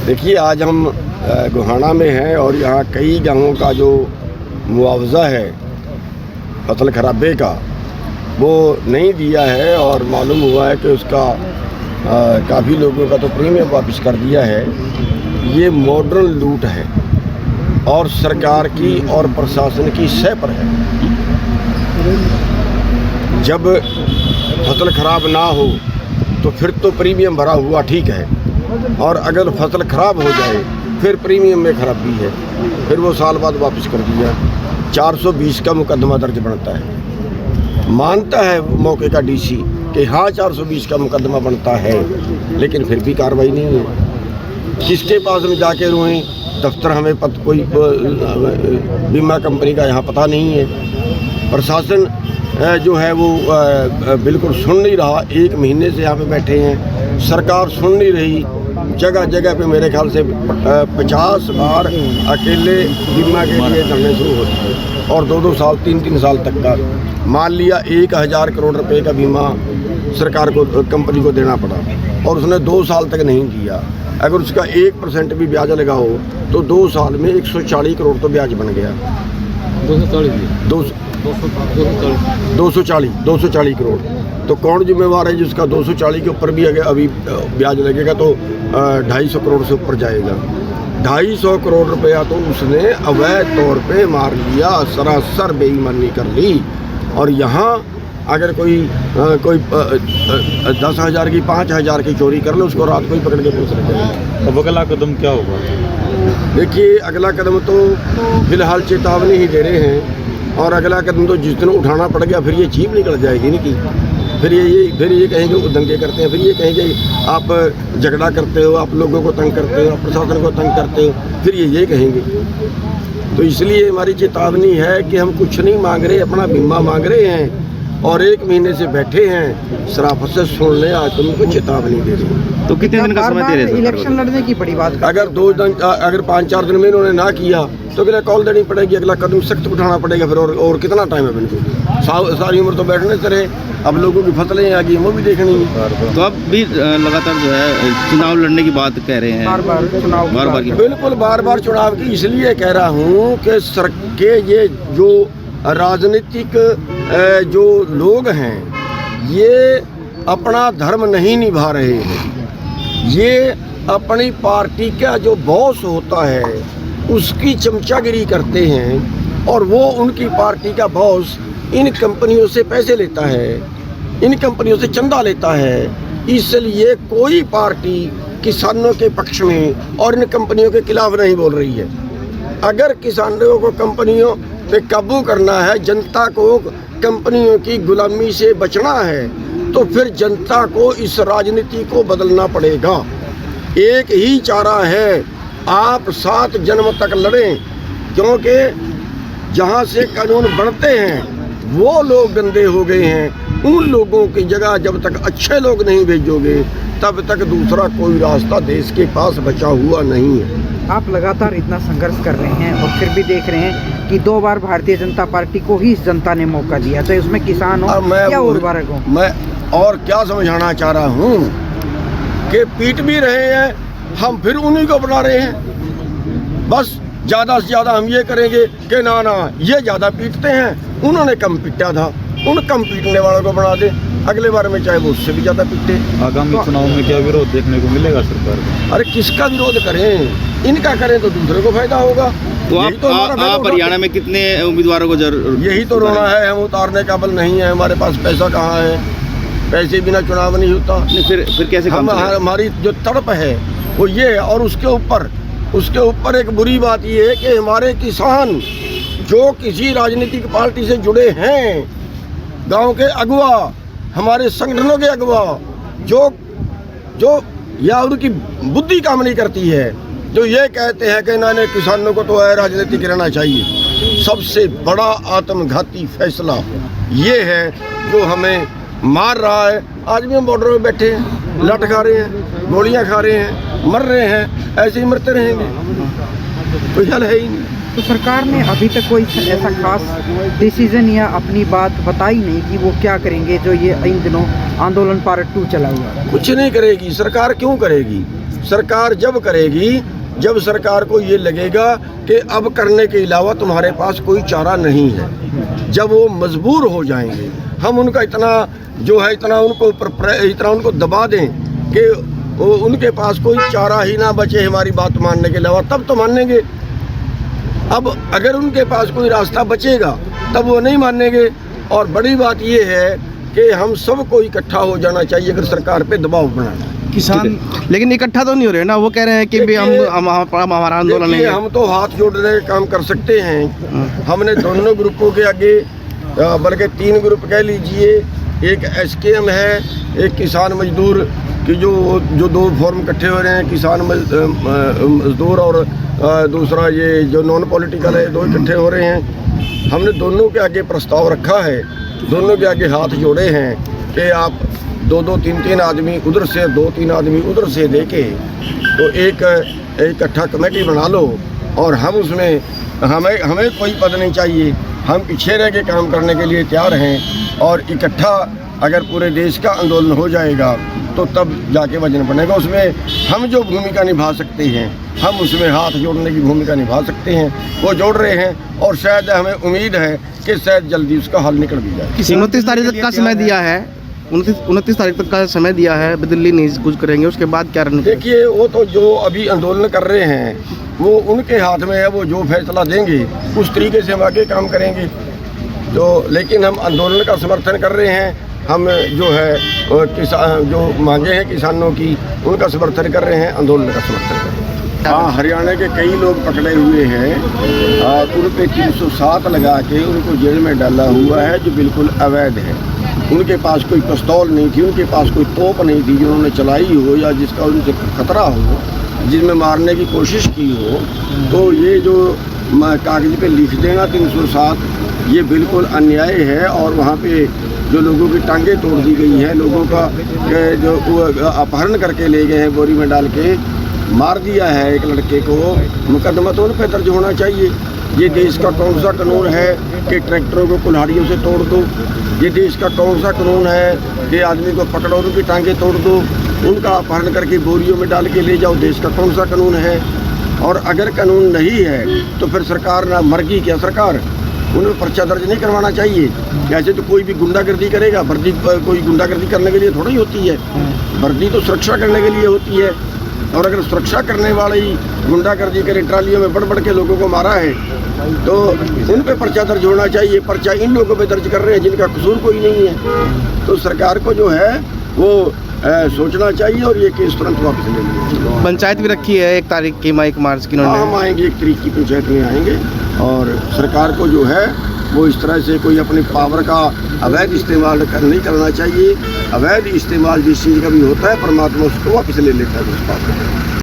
देखिए, आज हम गोहाना में हैं और यहाँ कई गाँवों का जो मुआवजा है फसल खराबे का वो नहीं दिया है और मालूम हुआ है कि उसका काफ़ी लोगों का तो प्रीमियम वापस कर दिया है। ये मॉडर्न लूट है और सरकार की और प्रशासन की सह पर है। जब फसल खराब ना हो तो फिर तो प्रीमियम भरा हुआ ठीक है, और अगर फसल खराब हो जाए फिर प्रीमियम में खराबी है, फिर वो साल बाद वापस कर दिया। 420 का मुकदमा दर्ज बनता है। मानता है मौके का डीसी कि हाँ 420 का मुकदमा बनता है, लेकिन फिर भी कार्रवाई नहीं है। किसके पास में जाके रोएं? दफ्तर हमें कोई बीमा कंपनी का यहाँ पता नहीं है। प्रशासन जो है वो बिल्कुल सुन नहीं रहा। 1 महीने से यहाँ पे बैठे हैं, सरकार सुन नहीं रही। जगह जगह पे मेरे ख्याल से 50 बार अकेले बीमा के लिए धरने शुरू होते हैं और 2-2 साल 3-3 साल तक का। मान लिया 1000 करोड़ रुपए का बीमा सरकार को कंपनी को देना पड़ा और उसने 2 साल तक नहीं दिया। अगर उसका 1% भी ब्याज लगा हो तो 2 साल में 140 करोड़ तो ब्याज बन गया। 240 करोड़। तो कौन जिम्मेवार है जिसका 240 के ऊपर भी अभी ब्याज लगेगा तो 250 करोड़ से ऊपर जाएगा। 250 करोड़ रुपया तो उसने अवैध तौर पे मार लिया, सरासर बेईमानी कर ली। और यहाँ अगर कोई 10,000 की 5,000 की चोरी कर ले, उसको रात को ही पकड़ के पुलिस रख जाएगी। अब अगला कदम क्या होगा? देखिए, अगला कदम तो फिलहाल चेतावनी ही दे रहे हैं, और अगला कदम तो जिस दिन उठाना पड़ गया फिर ये जीप निकल जाएगी नहीं कि फिर ये कहेंगे वो दंगे करते हैं, फिर ये कहेंगे आप झगड़ा करते हो, आप लोगों को तंग करते हो, आप प्रशासन को तंग करते हो, फिर ये कहेंगे। तो इसलिए हमारी चेतावनी है कि हम कुछ नहीं मांग रहे, अपना बीमा मांग रहे हैं और 1 महीने से बैठे हैं। शराफत से सुन ले, आज तुमको चेतावनी दे रही है। तो कितने दिन का समय दे रहे हैं? इलेक्शन लड़ने की बड़ी बात। अगर 5-4 दिन में इन्होंने ना किया तो अगला कॉल देनी पड़ेगी, अगला कदम सख्त उठाना पड़ेगा। फिर और कितना टाइम है इनको? सारी उम्र तो बैठने से रहे। अब लोगों की फसलें आ गई, वो भी देखनी है। तो अब भी लगातार जो है चुनाव लड़ने की बात कह रहे हैं, बार-बार चुनाव, बार-बार की। बिल्कुल बार-बार चुनाव की इसलिए कह रहा हूँ कि सर के ये जो राजनीतिक जो लोग हैं ये अपना धर्म नहीं निभा रहे हैं। ये अपनी पार्टी का जो बॉस होता है उसकी चमचागिरी करते हैं, और वो उनकी पार्टी का बॉस इन कंपनियों से पैसे लेता है, इन कंपनियों से चंदा लेता है। इसलिए कोई पार्टी किसानों के पक्ष में और इन कंपनियों के खिलाफ नहीं बोल रही है। अगर किसानों को कंपनियों पे काबू करना है, जनता को कंपनियों की गुलामी से बचना है, तो फिर जनता को इस राजनीति को बदलना पड़ेगा। एक ही चारा है, आप 7 जन्म तक लड़ें, क्योंकि जहाँ से कानून बनते हैं वो लोग गंदे हो गए हैं। उन लोगों की जगह जब तक अच्छे लोग नहीं भेजोगे तब तक दूसरा कोई रास्ता देश के पास बचा हुआ नहीं है। आप लगातार इतना संघर्ष कर रहे हैं और फिर भी देख रहे हैं कि 2 बार भारतीय जनता पार्टी को ही इस जनता ने मौका दिया, चाहे उसमें किसान हो या उर्वरक हो। मैं और क्या समझाना चाह रहा हूँ कि पीट भी रहे हैं हम, फिर उन्हीं को बना रहे हैं। बस ज़्यादा से ज़्यादा हम ये करेंगे कि ना ये ज़्यादा पीटते हैं, उन्होंने कम पीटा था, उन कम पीटने वालों को बना दे, अगले बार में चाहे वो उससे भी ज़्यादा पीटे। आगामी चुनाव में क्या विरोध देखने को मिलेगा सरकार का? अरे किसका विरोध करें? इनका करें तो दूसरे को फायदा होगा। तो आप हरियाणा में कितने उम्मीदवारों को यही तो रोना है, हम उतारने काबिल नहीं है, हमारे पास पैसा कहाँ है, पैसे बिना चुनाव नहीं होता। फिर कैसे हमारी जो तड़प है वो ये है। और उसके ऊपर एक बुरी बात ये है कि हमारे किसान जो किसी राजनीतिक पार्टी से जुड़े हैं, गांव के अगुआ, हमारे संगठनों के अगुआ, जो या उनकी बुद्धि काम नहीं करती है, जो ये कहते हैं कि ना किसानों को तो राजनीति करना चाहिए। सबसे बड़ा आत्मघाती फैसला ये है जो हमें मार रहा है। आज भी हम बॉर्डर में बैठे हैं, लट खा रहे हैं, गोलियां खा रहे हैं, मर रहे हैं, ऐसे ही मरते रहेंगे, कोई हल है ही नहीं। तो सरकार ने अभी तक कोई ऐसा खास डिसीजन या अपनी बात बताई नहीं कि वो क्या करेंगे, जो ये इन दिनों आंदोलन पार्ट 2 चला हुआ है। कुछ नहीं करेगी सरकार, क्यों करेगी? सरकार जब करेगी जब सरकार को ये लगेगा कि अब करने के अलावा तुम्हारे पास कोई चारा नहीं है, जब वो मजबूर हो जाएंगे, हम उनका इतना जो है इतना उनको दबा दें कि वो उनके पास कोई चारा ही ना बचे हमारी बात मानने के अलावा, तब तो मानेंगे। अब अगर उनके पास कोई रास्ता बचेगा तब वो नहीं मानेंगे। और बड़ी बात ये है कि हम सबको इकट्ठा हो जाना चाहिए अगर सरकार पे दबाव बनाना। किसान लेकिन इकट्ठा तो नहीं हो रहे ना, वो कह रहे हैं कि भी हमारा आंदोलन नहीं है। हम तो हाथ जोड़ने का काम कर सकते हैं। हमने दोनों ग्रुपों के आगे, बल्कि 3 ग्रुप कह लीजिए, एक SKM है, एक किसान मजदूर की जो 2 फॉर्म इकट्ठे हो रहे हैं, किसान मजदूर और दूसरा ये जो नॉन पॉलिटिकल है, 2 इकट्ठे हो रहे हैं। हमने दोनों के आगे प्रस्ताव रखा है, दोनों के आगे हाथ जोड़े हैं कि आप 2-2, 3-3 आदमी उधर से, 2-3 आदमी उधर से देके तो एक इकट्ठा कमेटी बना लो और हम उसमें हमें कोई पद नहीं चाहिए, हम पीछे रह के काम करने के लिए तैयार हैं। और इकट्ठा अगर पूरे देश का आंदोलन हो जाएगा तो तब जाके वजन बनेगा। उसमें हम जो भूमिका निभा सकते हैं, हम उसमें हाथ जोड़ने की भूमिका निभा सकते हैं, वो जोड़ रहे हैं और शायद हमें उम्मीद है कि शायद जल्दी उसका हल निकल भी जाए। 29 तारीख तक का समय दिया है, 29 तारीख तक का समय दिया है, दिल्ली नहीं कुछ करेंगे, उसके बाद क्या रणनीति? देखिए, वो तो जो अभी आंदोलन कर रहे हैं वो उनके हाथ में है, वो जो फैसला देंगे उस तरीके से हम आगे काम करेंगे। तो लेकिन हम आंदोलन का समर्थन कर रहे हैं, हम जो है किसान जो मांगे हैं किसानों की उनका समर्थन कर रहे हैं, आंदोलन का समर्थन कर रहे हैं। हाँ, हरियाणा के कई लोग पकड़े हुए हैं, उन पे 307 लगा के उनको जेल में डाला हुआ है जो बिल्कुल अवैध है। उनके पास कोई पिस्तौल नहीं थी, उनके पास कोई तोप नहीं थी जो उन्होंने चलाई हो या जिसका उनसे खतरा हो, जिसमें मारने की कोशिश की हो। तो ये जो कागज पे लिख देना 307, ये बिल्कुल अन्याय है। और वहाँ पे जो लोगों की टांगें तोड़ दी गई हैं, लोगों का जो अपहरण करके ले गए हैं, बोरी में डाल के मार दिया है एक लड़के को, मुकदमा तो उन पर दर्ज होना चाहिए। ये देश का कौन सा कानून है कि ट्रैक्टरों को कुल्हाड़ियों से तोड़ दो? ये देश का कौन सा कानून है कि आदमी को पकड़ो, उनकी टांगें तोड़ दो, उनका अपहरण करके बोरियों में डाल के ले जाओ? देश का कौन सा कानून है? और अगर कानून नहीं है तो फिर सरकार ना मर्गी क्या सरकार, उन्हें पर्चा दर्ज नहीं करवाना चाहिए? ऐसे तो कोई भी गुंडागर्दी करेगा, वर्दी कोई गुंडागर्दी करने के लिए थोड़ी होती है, वर्दी तो सुरक्षा करने के लिए होती है। और अगर सुरक्षा करने वाले ही गुंडागर्दी करे, ट्रालियों में बढ़ के लोगों को मारा है, तो उन पे पर्चा दर्ज होना चाहिए। पर्चा इन लोगों पे दर्ज कर रहे हैं जिनका कसूर कोई नहीं है। तो सरकार को जो है वो सोचना चाहिए और ये केस तुरंत वापस ले लिया। पंचायत भी रखी है 1 तारीख की, 1 मार्च की। हम आएंगे 1 तारीख की पंचायत में आएंगे और सरकार को जो है वो इस तरह से कोई अपनी पावर का अवैध इस्तेमाल नहीं करना चाहिए। अवैध इस्तेमाल जिस चीज़ का भी होता है, परमात्मा उसको वापस ले लेता है उस पावर।